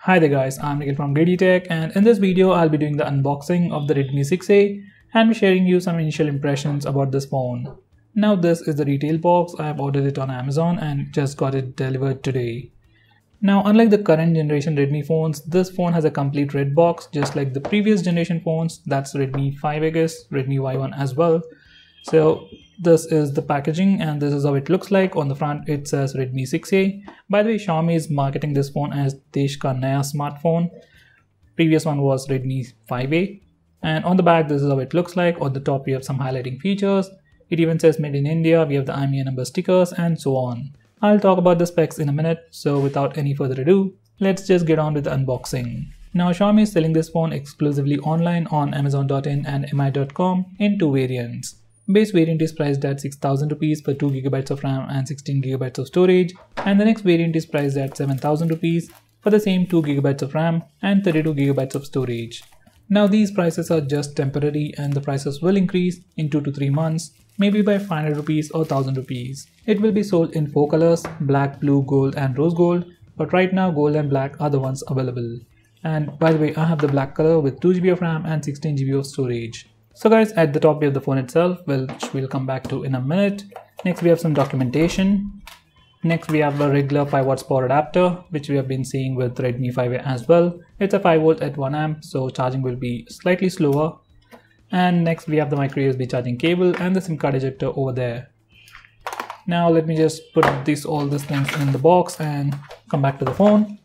Hi there guys, I'm Nikhil from GreedyTech, and in this video I'll be doing the unboxing of the Redmi 6A and be sharing you some initial impressions about this phone. Now this is the retail box. I have ordered it on Amazon and just got it delivered today. Now unlike the current generation Redmi phones, this phone has a complete red box just like the previous generation phones. That's Redmi 5X, Redmi Y1 as well. So this is the packaging and this is how it looks like. On the front it says Redmi 6A. By the way, Xiaomi is marketing this phone as Desh ka Naya smartphone. Previous one was Redmi 5A. And on the back this is how it looks like. On the top we have some highlighting features. It even says made in India. We have the IMEI number stickers and so on. I'll talk about the specs in a minute. So without any further ado, let's just get on with the unboxing. Now Xiaomi is selling this phone exclusively online on Amazon.in and mi.com in two variants. Base variant is priced at 6,000 rupees for 2GB of RAM and 16GB of storage, and the next variant is priced at 7,000 rupees for the same 2GB of RAM and 32GB of storage. Now these prices are just temporary and the prices will increase in 2 to 3 months, maybe by 500 rupees or 1000 rupees. It will be sold in 4 colors, black, blue, gold and rose gold, but right now gold and black are the ones available. And by the way, I have the black color with 2GB of RAM and 16GB of storage. So guys, at the top we have the phone itself, which we'll come back to in a minute. Next we have some documentation. Next we have a regular 5W power adapter, which we have been seeing with Redmi 5A as well. It's a 5V at 1A, so charging will be slightly slower. And next we have the micro USB charging cable and the SIM card ejector over there. Now let me just put all these things in the box and come back to the phone.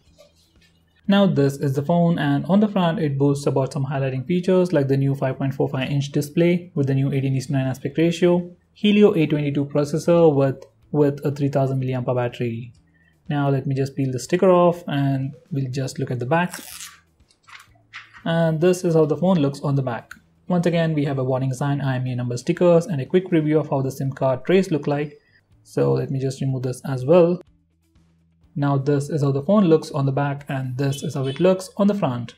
Now this is the phone, and on the front it boasts about some highlighting features like the new 5.45-inch display with the new 18:9 aspect ratio, Helio A22 processor with a 3000 mAh battery. Now let me just peel the sticker off and we'll just look at the back. And this is how the phone looks on the back. Once again we have a warning sign, IMEI number stickers, and a quick review of how the SIM card trays look like. So let me just remove this as well. Now this is how the phone looks on the back and this is how it looks on the front.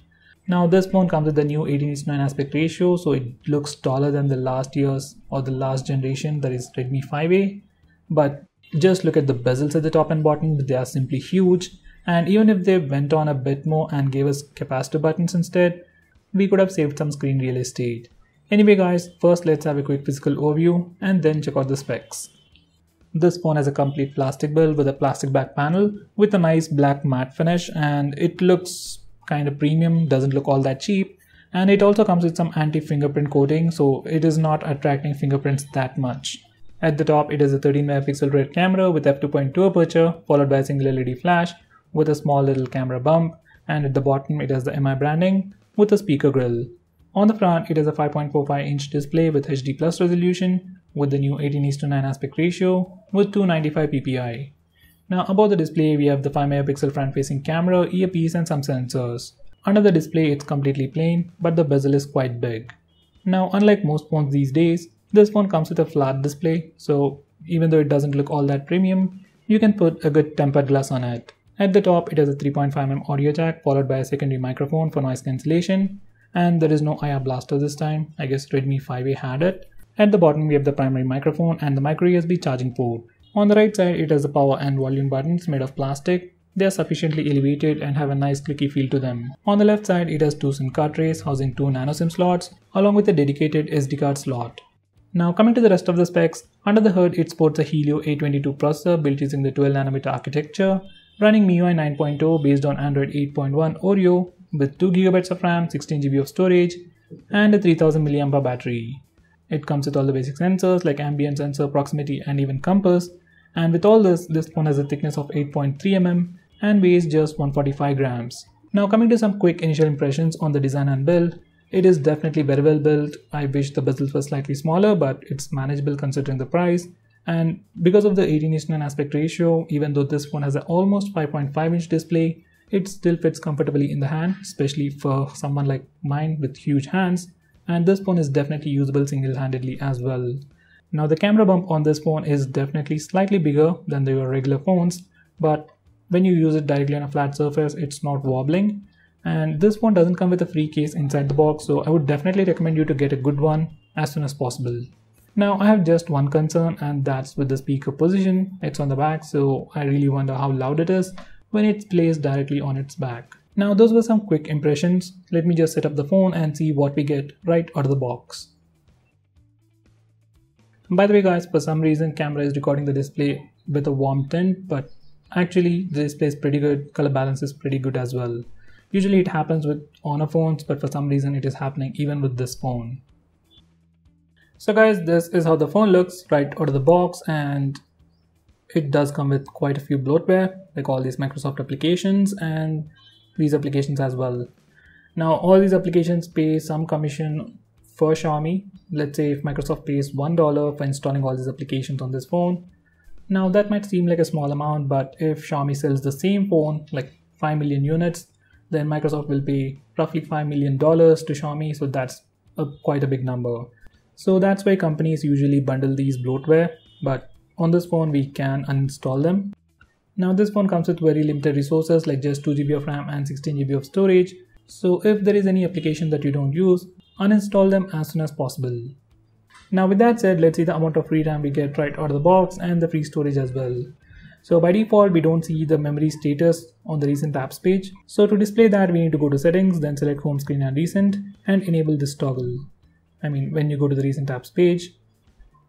Now this phone comes with the new 18:9 aspect ratio, so it looks taller than the last year's or the last generation, that is Redmi 5A. But just look at the bezels at the top and bottom, they are simply huge, and even if they went on a bit more and gave us capacitor buttons instead, we could have saved some screen real estate. Anyway guys, first let's have a quick physical overview and then check out the specs. This phone has a complete plastic build with a plastic back panel with a nice black matte finish, and it looks kind of premium, doesn't look all that cheap. And it also comes with some anti-fingerprint coating, so it is not attracting fingerprints that much. At the top it is a 13MP rear camera with f2.2 aperture followed by a single LED flash with a small little camera bump, and at the bottom it has the MI branding with a speaker grill. On the front it has a 5.45-inch display with HD plus resolution with the new 18:9 aspect ratio with 295 ppi. Now above the display we have the 5MP front-facing camera, earpiece and some sensors. Under the display it's completely plain, but the bezel is quite big. Now unlike most phones these days, this phone comes with a flat display, so even though it doesn't look all that premium, you can put a good tempered glass on it. At the top it has a 3.5mm audio jack followed by a secondary microphone for noise cancellation, and there is no IR blaster this time. I guess Redmi 5A had it. At the bottom we have the primary microphone and the micro USB charging port. On the right side it has the power and volume buttons made of plastic. They are sufficiently elevated and have a nice clicky feel to them. On the left side it has two SIM card trays housing 2 nano SIM slots along with a dedicated SD card slot. Now coming to the rest of the specs, under the hood it sports a Helio A22 processor built using the 12nm architecture, running MIUI 9.0 based on Android 8.1 Oreo with 2GB of RAM, 16GB of storage and a 3000 mAh battery. It comes with all the basic sensors like ambient sensor, proximity and even compass, and with all this phone has a thickness of 8.3mm and weighs just 145 grams. Now coming to some quick initial impressions on the design and build, it is definitely very well built. I wish the bezels were slightly smaller, but it's manageable considering the price. And because of the 18:9 aspect ratio, even though this phone has an almost 5.5-inch display, it still fits comfortably in the hand, especially for someone like mine with huge hands. And this phone is definitely usable single-handedly as well. Now the camera bump on this phone is definitely slightly bigger than your regular phones, but when you use it directly on a flat surface, it's not wobbling. And this phone doesn't come with a free case inside the box, so I would definitely recommend you to get a good one as soon as possible. Now I have just one concern, and that's with the speaker position. It's on the back, so I really wonder how loud it is when it's placed directly on its back. Now those were some quick impressions. Let me just set up the phone and see what we get right out of the box. By the way guys, for some reason camera is recording the display with a warm tint, but actually the display is pretty good, color balance is pretty good as well. Usually it happens with Honor phones, but for some reason it is happening even with this phone. So guys, this is how the phone looks right out of the box, and it does come with quite a few bloatware, like all these Microsoft applications and these applications as well. Now all these applications pay some commission for Xiaomi. Let's say if Microsoft pays $1 for installing all these applications on this phone. Now that might seem like a small amount, but if Xiaomi sells the same phone, like 5 million units, then Microsoft will pay roughly $5 million to Xiaomi, so that's quite a big number. So that's why companies usually bundle these bloatware, but on this phone we can uninstall them. Now this phone comes with very limited resources, like just 2 GB of RAM and 16 GB of storage, so if there is any application that you don't use, uninstall them as soon as possible. Now with that said, let's see the amount of free RAM we get right out of the box and the free storage as well. So by default, we don't see the memory status on the recent apps page. So to display that, we need to go to settings, then select home screen and recent, and enable this toggle. When you go to the recent apps page,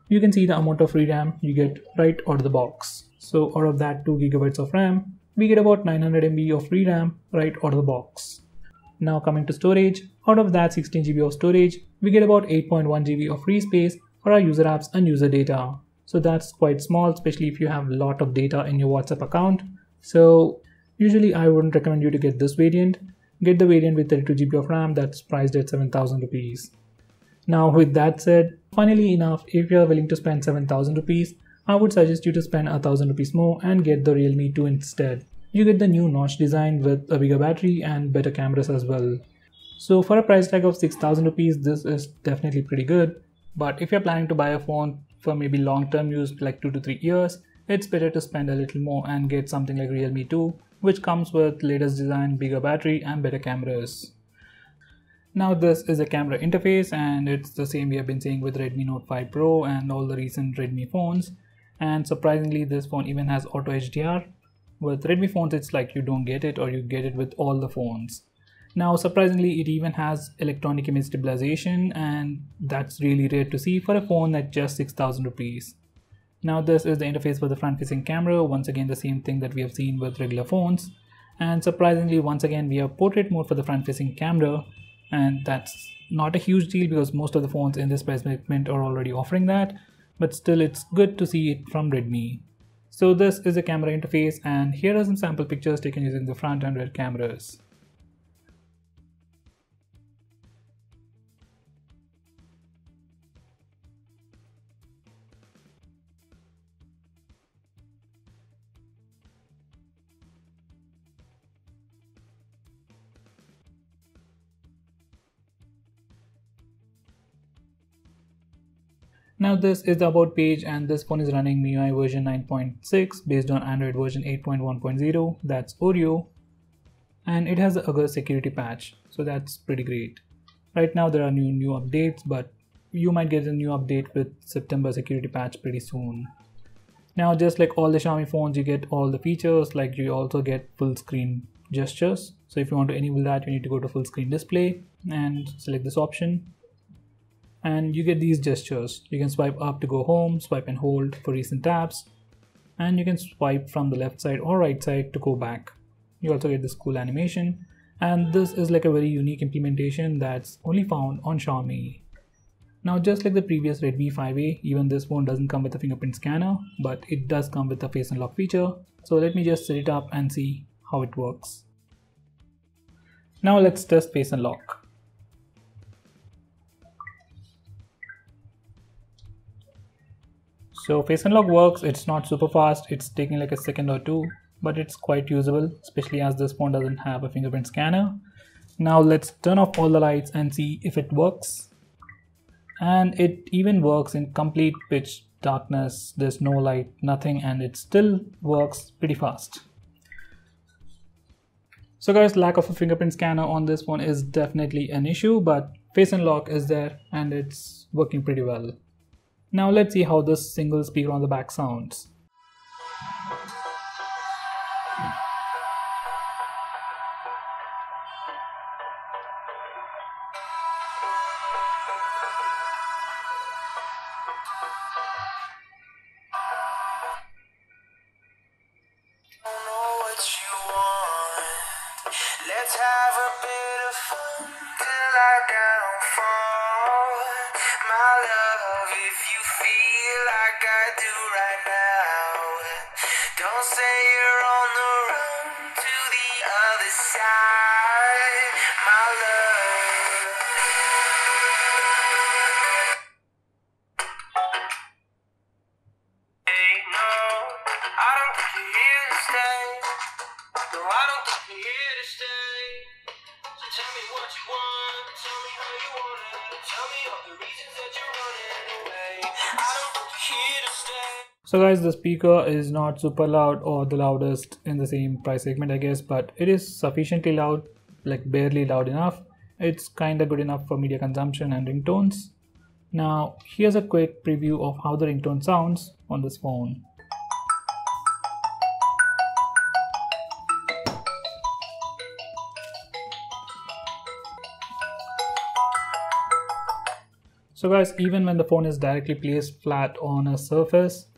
you can see the amount of free RAM you get right out of the box. So out of that 2 GB of RAM, we get about 900 MB of free RAM right out of the box. Now coming to storage, out of that 16 GB of storage, we get about 8.1 GB of free space for our user apps and user data. So that's quite small, especially if you have a lot of data in your WhatsApp account. So usually I wouldn't recommend you to get this variant. Get the variant with 32 GB of RAM that's priced at 7,000 rupees. Now with that said, funnily enough, if you're willing to spend 7,000 rupees, I would suggest you to spend 1,000 rupees more and get the Realme 2 instead. You get the new notch design with a bigger battery and better cameras as well. So for a price tag of 6,000 rupees, this is definitely pretty good. But if you're planning to buy a phone for maybe long-term use like 2 to 3 years, it's better to spend a little more and get something like Realme 2, which comes with latest design, bigger battery and better cameras. Now this is a camera interface, and it's the same we have been seeing with Redmi Note 5 Pro and all the recent Redmi phones. And surprisingly, this phone even has auto HDR. With Redmi phones, it's like you don't get it, or you get it with all the phones. Now surprisingly, it even has electronic image stabilization, and that's really rare to see for a phone at just 6,000 rupees. Now this is the interface for the front-facing camera, once again the same thing that we have seen with regular phones. And surprisingly, once again we have portrait mode for the front-facing camera, and that's not a huge deal because most of the phones in this price segment are already offering that, but still it's good to see it from Redmi. So this is a camera interface, and here are some sample pictures taken using the front and rear cameras. Now this is the about page, and this phone is running MIUI version 9.6 based on Android version 8.1.0, that's Oreo, and it has the August security patch, so that's pretty great. Right now there are new updates, but you might get a new update with September security patch pretty soon. Now just like all the Xiaomi phones, you get all the features, like you also get full screen gestures. So if you want to enable that, you need to go to full screen display and select this option. And you get these gestures. You can swipe up to go home, swipe and hold for recent apps, and you can swipe from the left side or right side to go back. You also get this cool animation, and this is like a very unique implementation that's only found on Xiaomi. Now just like the previous Redmi 5A, even this phone doesn't come with a fingerprint scanner, but it does come with a face unlock feature. So let me just set it up and see how it works. Now let's test face unlock. So face unlock works. It's not super fast, it's taking like a second or two, but it's quite usable, especially as this phone doesn't have a fingerprint scanner. Now let's turn off all the lights and see if it works. And it even works in complete pitch darkness. There's no light, nothing, and it still works pretty fast. So guys, lack of a fingerprint scanner on this phone is definitely an issue, but face unlock is there and it's working pretty well. Now let's see how this single speaker on the back sounds. Let's have a bit of fun till I downfall. My love, if you feel like I do right now, don't say you're on the run to the other side, my love. Hey, no, I don't think you're here to stay. No, I don't think you're here to stay. So tell me what you want, tell me how you want it, tell me all the reasons that you're running away. I don't think you're here to stay. So guys, the speaker is not super loud or the loudest in the same price segment, I guess, but it is sufficiently loud, like barely loud enough. It's kinda good enough for media consumption and ringtones. Now, here's a quick preview of how the ringtone sounds on this phone. So guys, even when the phone is directly placed flat on a surface,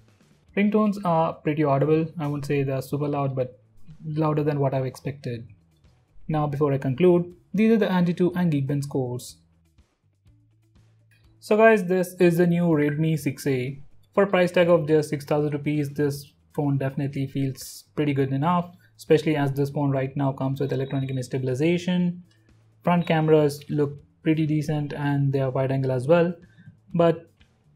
ringtones are pretty audible. I wouldn't say they're super loud, but louder than what I've expected. Now, before I conclude, these are the Antutu and Geekbench scores. So guys, this is the new Redmi 6A. For a price tag of just 6,000 rupees, this phone definitely feels pretty good enough, especially as this phone right now comes with electronic image stabilization. Front cameras look pretty decent and they are wide angle as well, but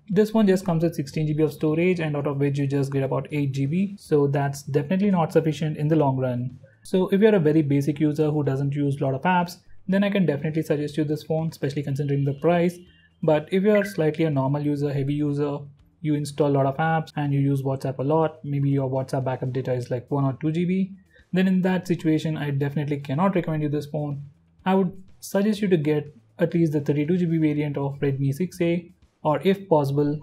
this one just comes with 16 GB of storage, and out of which you just get about 8 GB, so that's definitely not sufficient in the long run. So if you're a very basic user who doesn't use a lot of apps, then I can definitely suggest you this phone, especially considering the price. But if you're slightly a normal user, heavy user, you install a lot of apps and you use WhatsApp a lot, maybe your WhatsApp backup data is like 1 or 2 GB, then in that situation I definitely cannot recommend you this phone. I would suggest you to get at least the 32 GB variant of Redmi 6A, or if possible,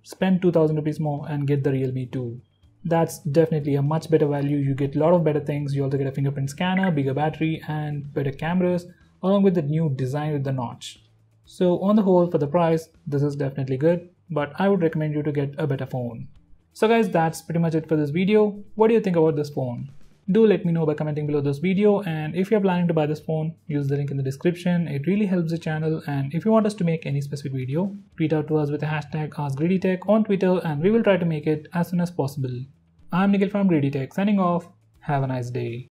spend 2,000 rupees more and get the Realme 2. That's definitely a much better value. You get a lot of better things. You also get a fingerprint scanner, bigger battery, and better cameras, along with the new design with the notch. So on the whole, for the price, this is definitely good, but I would recommend you to get a better phone. So guys, that's pretty much it for this video. What do you think about this phone? Do let me know by commenting below this video, and if you're planning to buy this phone, use the link in the description. It really helps the channel, and if you want us to make any specific video, tweet out to us with the hashtag AskGreedyTech on Twitter and we will try to make it as soon as possible. I'm Nikhil from GreedyTech signing off. Have a nice day.